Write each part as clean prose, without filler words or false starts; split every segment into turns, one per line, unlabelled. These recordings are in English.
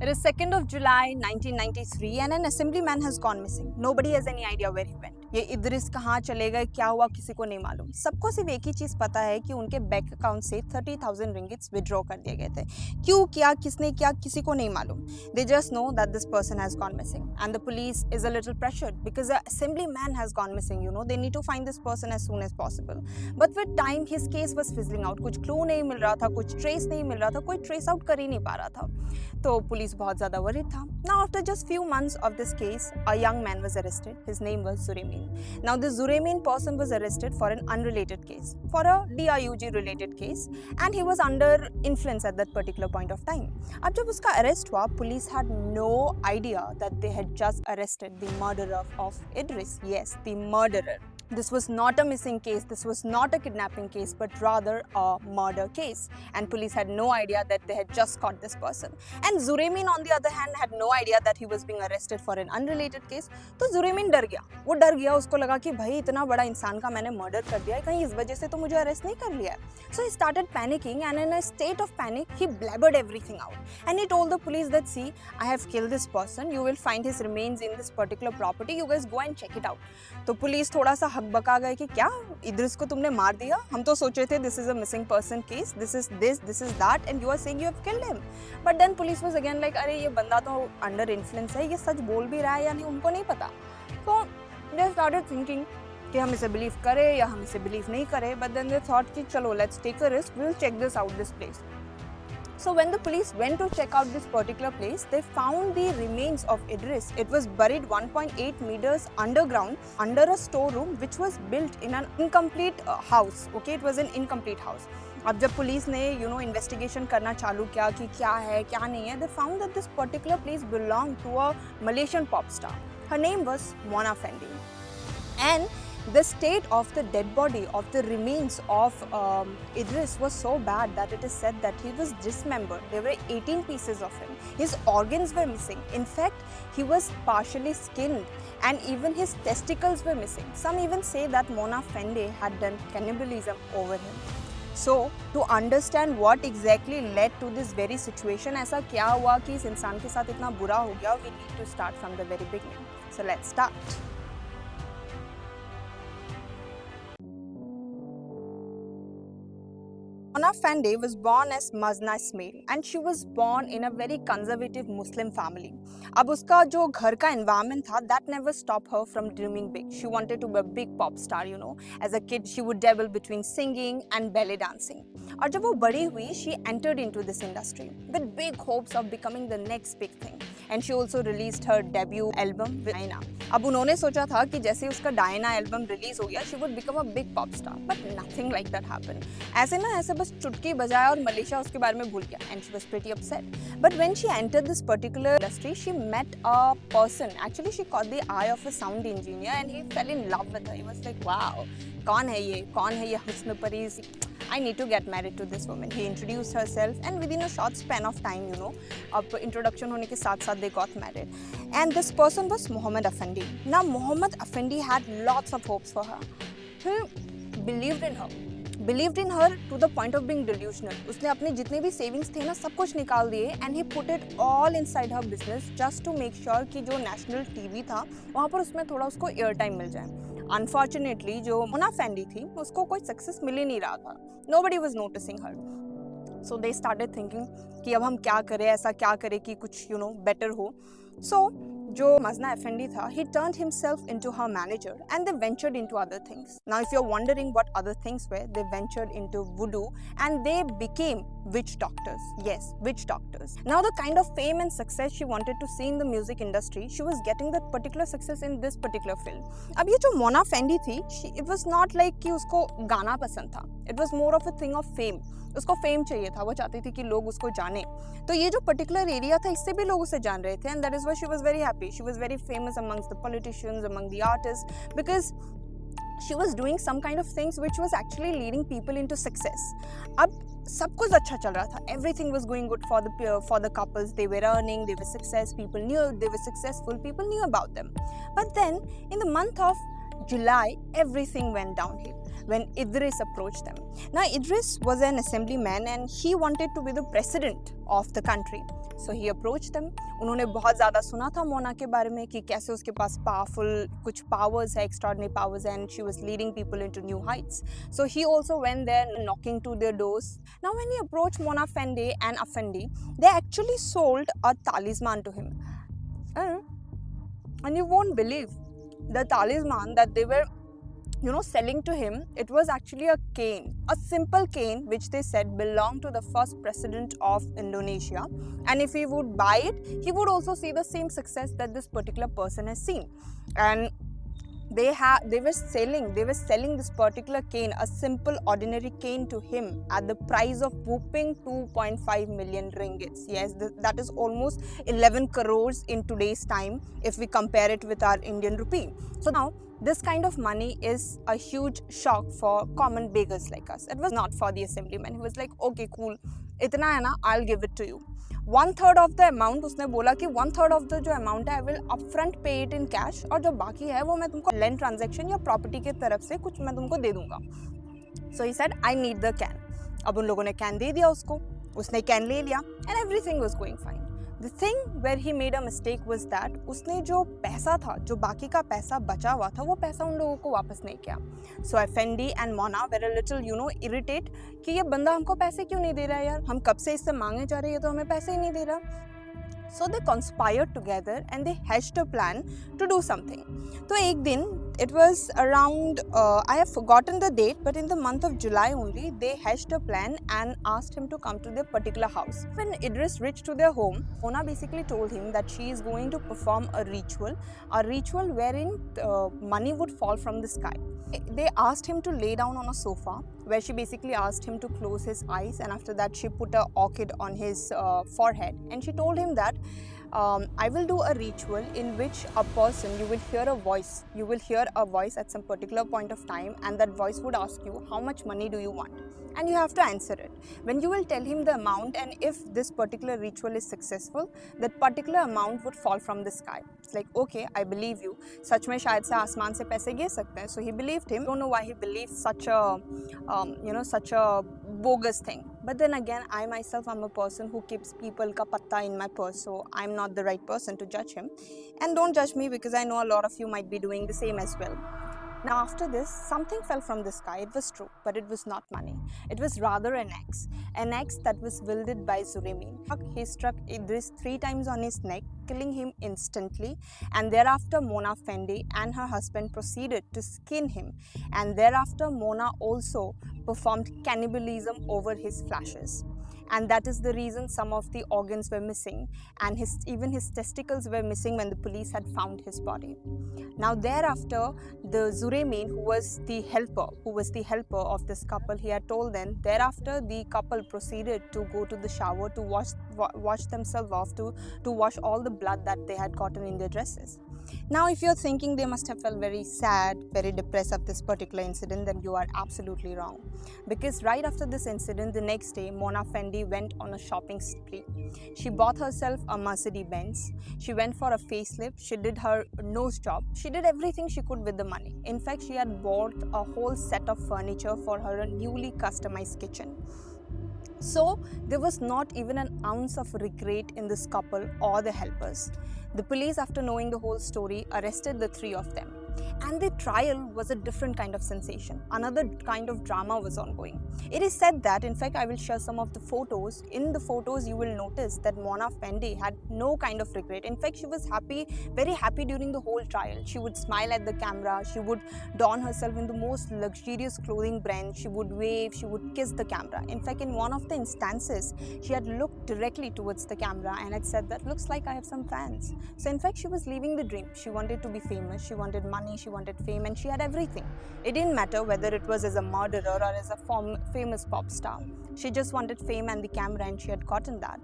It is 2nd of July 1993 and an assemblyman has gone missing. Nobody has any idea where he went. ये इद्रिस कहाँ चले गए, क्या हुआ, किसी को नहीं मालूम. सबको सिर्फ एक ही चीज पता है कि उनके बैंक अकाउंट से 30,000 ringgits विड्रॉ कर दिए गए थे. क्यों किया, किसने किया, किसी को नहीं मालूम. They just know that this person has gone missing and the police is a little pressured because the assemblyman has gone missing. You know, they need to find this person as soon as possible. But with time his case was fizzling out. कुछ clue नहीं मिल रहा था, कुछ trace नहीं मिल रहा था, कोई trace out कर ही नहीं पा रहा था. तो पुलिस बहुत ज़्यादा worried था. Now after just few months of this case, a young man was arrested. His name was Zuremeen. Now this Zuremeen person was arrested for an unrelated case, for a DIUG related case, and he was under influence at that particular point of time. अब जब उसका arrest हुआ, police had no idea that they had just arrested the murderer of Idris. Yes, the murderer. This was not a missing case, this was not a kidnapping case, but rather a murder case. And police had no idea that they had just caught this person. And Zuremeen on the other hand had no idea that he was being arrested for an unrelated case. तो Zuremeen डर गया. वो डर गया, उसको लगा कि भाई इतना बड़ा इंसान का मैंने मर्डर कर दिया है, कहीं इस वजह से तो मुझे अरेस्ट नहीं कर लिया है. So he started panicking and in a state of panic, he blabbered everything out. And he told the police that see, I have killed this person, you will find his remains in this particular property, you guys go and check it out. तो police थोड़ा सा हकबका गए कि क्या इद्रिस को तुमने मार दिया, हम तो सोचे थे this is a missing person case, this is that and you are saying you have killed him. But then police was again like अरे ये बंदा तो अंडर इन्फ्लुएंस है, ये सच बोल भी रहा है या नहीं उनको नहीं पता. तो दे स्टार्टेड थिंकिंग कि हम इसे बिलीव करें या हम इसे बिलीव नहीं करें. बट देन दे थॉट कि चलो let's take a risk, we will check this out this place. So when the police went to check out this particular place, they found the remains of Idris. It was buried 1.8 meters underground under a storeroom which was built in an incomplete house. Okay, it was an incomplete house. अब जब police ने investigation करना चालू किया कि क्या है क्या नहीं है, they found that this particular place belonged to a Malaysian pop star. Her name was Mona Fendi. And the state of the dead body of the remains of Idris was so bad that it is said that he was dismembered. There were 18 pieces of him. His organs were missing. In fact, he was partially skinned and even his testicles were missing. Some even say that Mona Fendi had done cannibalism over him. So, to understand what exactly led to this very situation, ऐसा क्या हुआ कि इस इंसान के साथ इतना बुरा हो गया, we need to start from the very beginning. So, let's start. Mona Fendi was born as Mazna Ismail and she was born in a very conservative Muslim family. अब उसका जो घर का environment था, that never stopped her from dreaming big. She wanted to be a big pop star, you know. As a kid, she would dabble between singing and ballet dancing. और जब वो बड़ी हुई, she entered into this industry with big hopes of becoming the next big thing. And she also released her debut album with Diana. अब उन्होंने सोचा था कि जैसे उसका Diana album release हो गया, she would become a big pop star. But nothing like that happened. ऐसे ना ऐसे बस चुटकी बजाया और मलेशिया उसके बारे में भूल गया. And she was pretty upset. But when she entered this particular industry, she met a person. Actually, she caught the eye of a sound engineer and he fell in love with her. He was like, wow, कौन है ये? कौन है ये हुस्न परी? I need to get married to this woman. He introduced herself and within a short span of time, you know, अब introduction होने के साथ साथ they got married. And this person was Mohammed Effendi. Now Mohammed Effendi had lots of hopes for her. He believed in her. Believed in her to the point of being delusional. उसने अपने जितने भी savings थे ना सब कुछ निकाल दिए and he put it all inside her business just to make sure कि जो national TV था वहाँ पर उसमें थोड़ा उसको air time मिल जाए. Unfortunately, जो Mona Fendi थी उसको कोई सक्सेस मिल ही नहीं रहा था. Nobody was noticing her. So they started thinking कि अब हम क्या करें, ऐसा क्या करें कि कुछ better हो. So जो Mazna Effendi था, he turned himself into her manager and they ventured into other things. Now if you're wondering what other things were, they ventured into voodoo and they became witch doctors. Yes, witch doctors. Now the kind of fame and success she wanted to see in the music industry, she was getting that particular success in this particular field. अब ये जो Mona Fendi थी, it was not like कि उसको गाना पसंद था. It was more of a thing of fame. उसको फेम चाहिए था, वो चाहती थी कि लोग उसको जाने. तो ये जो पर्टिकुलर एरिया था इससे भी लोग उसे जान रहे थे and that is why she was very happy. She was very famous amongst the politicians, among the artists because she was doing some kind of things which was actually leading people into success. अब सब कुछ अच्छा चल रहा था. Everything was going good for the couples. They were earning, they were success, people knew they were successful, people knew about them. But then in the month of July, everything went downhill when Idris approached them. Now Idris was an assemblyman and he wanted to be the president of the country. So he approached them. उन्होंने बहुत ज़्यादा सुना था मोना के बारे में कि कैसे उसके पास पावरफुल कुछ powers है, extraordinary powers, and she was leading people into new heights. So he also went there knocking to their doors. Now when he approached Mona Fende and Afendi, they actually sold a talisman to him. And you won't believe the talisman that they were selling to him, it was actually a cane, a simple cane which they said belonged to the first president of Indonesia, and if he would buy it, he would also see the same success that this particular person has seen. And they were selling this particular cane, a simple ordinary cane, to him at the price of whooping 2.5 million ringgits. Yes, that is almost 11 crores in today's time if we compare it with our Indian rupee. So now this kind of money is a huge shock for common beggars like us. It was not for the assemblyman. He was like, okay, cool, itna hai na, I'll give it to you. 1/3 of the amount, उसने बोला कि 1/3 of the जो amount है I will upfront pay it in cash, और जो बाकी है वो मैं तुमको land transaction या property के तरफ से कुछ मैं तुमको दे दूंगा. So he said, I need the can. अब उन लोगों ने can दे दिया उसको, उसने can ले लिया, and everything was going fine. The thing where he made a mistake was that उसने जो पैसा था, जो बाकी का पैसा बचा हुआ था, वो पैसा उन लोगों को वापस नहीं किया. So Effendi and Mona were a little irritated कि ये बंदा हमको पैसे क्यों नहीं दे रहा है यार, हम कब से इससे मांगे जा रहे हैं तो हमें पैसे ही नहीं दे रहा. So they conspired together and they hatched a plan to do something. तो एक दिन, it was around, I have forgotten the date, but in the month of July only, they hatched a plan and asked him to come to their particular house. When Idris reached to their home, Mona basically told him that she is going to perform a ritual wherein money would fall from the sky. They asked him to lay down on a sofa, where she basically asked him to close his eyes, and after that she put an orchid on his forehead, and she told him that I will do a ritual in which a person, you will hear a voice at some particular point of time, and that voice would ask you, how much money do you want? And you have to answer it. When you will tell him the amount, and if this particular ritual is successful, that particular amount would fall from the sky. It's like, okay, I believe you. सच में शायद से आसमान से पैसे गिर सकते हैं. So he believed him. Don't know why he believed such a bogus thing. But then again, I myself am a person who keeps people ka patta in my purse, so I'm not the right person to judge him. And don't judge me, because I know a lot of you might be doing the same as well. Now after this, something fell from the sky. It was true, but it was not money. It was rather an axe that was wielded by Zurimin. He struck Idris 3 times on his neck, killing him instantly, and thereafter Mona Fende and her husband proceeded to skin him, and thereafter Mona also performed cannibalism over his flashes. And that is the reason some of the organs were missing, and even his testicles were missing when the police had found his body. Now thereafter, the Zurimin, who was the helper of this couple, he had told them, thereafter the couple proceeded to go to the shower to wash themselves off, to wash all the blood that they had gotten in their dresses. Now if you're thinking they must have felt very sad, very depressed of this particular incident, then you are absolutely wrong. Because right after this incident, the next day, Mona Fende went on a shopping spree. She bought herself a Mercedes-Benz. She went for a facelift. She did her nose job. She did everything she could with the money. In fact, she had bought a whole set of furniture for her newly customized kitchen. So there was not even an ounce of regret in this couple or the helpers. The police, after knowing the whole story, arrested the 3 of them. And the trial was a different kind of sensation. Another kind of drama was ongoing. It is said that, in fact, I will share some of the photos. In the photos, you will notice that Mona Fende had no kind of regret. In fact, she was happy, very happy during the whole trial. She would smile at the camera. She would don herself in the most luxurious clothing brand. She would wave. She would kiss the camera. In fact, in one of the instances, she had looked directly towards the camera and had said that, looks like I have some fans. So, in fact, she was living the dream. She wanted to be famous. She wanted money. She wanted fame, and she had everything. It didn't matter whether it was as a murderer or as a famous pop star. She just wanted fame and the camera, and she had gotten that.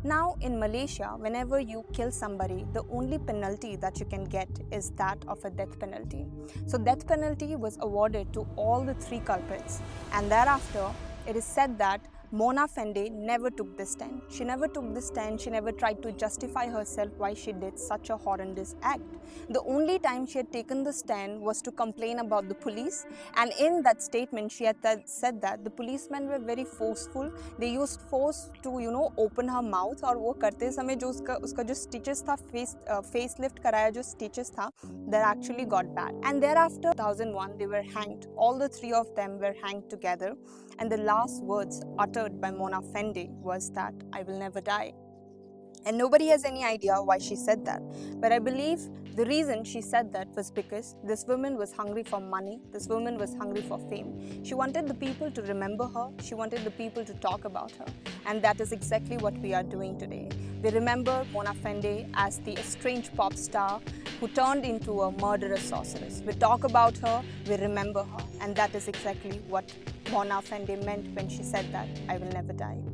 Now in Malaysia, whenever you kill somebody, the only penalty that you can get is that of a death penalty. So death penalty was awarded to all the 3 culprits, and thereafter it is said that Mona Fandey never took the stand. She never took the stand. She never tried to justify herself why she did such a horrendous act. The only time she had taken the stand was to complain about the police. And in that statement, she had said that the policemen were very forceful. They used force to, open her mouth. और वो करते समय जो उसका जो stitches था, face lift कराया जो stitches था, that actually got bad. And thereafter, 2001, they were hanged. All the three of them were hanged together. And the last words uttered by Mona Fandey was that, "I will never die." And nobody has any idea why she said that. But I believe the reason she said that was because this woman was hungry for money. This woman was hungry for fame. She wanted the people to remember her. She wanted the people to talk about her. And that is exactly what we are doing today. We remember Mona Fandey as the estranged pop star who turned into a murderous sorceress. We talk about her, we remember her. And that is exactly what Mona Fandey meant when she said that, "I will never die."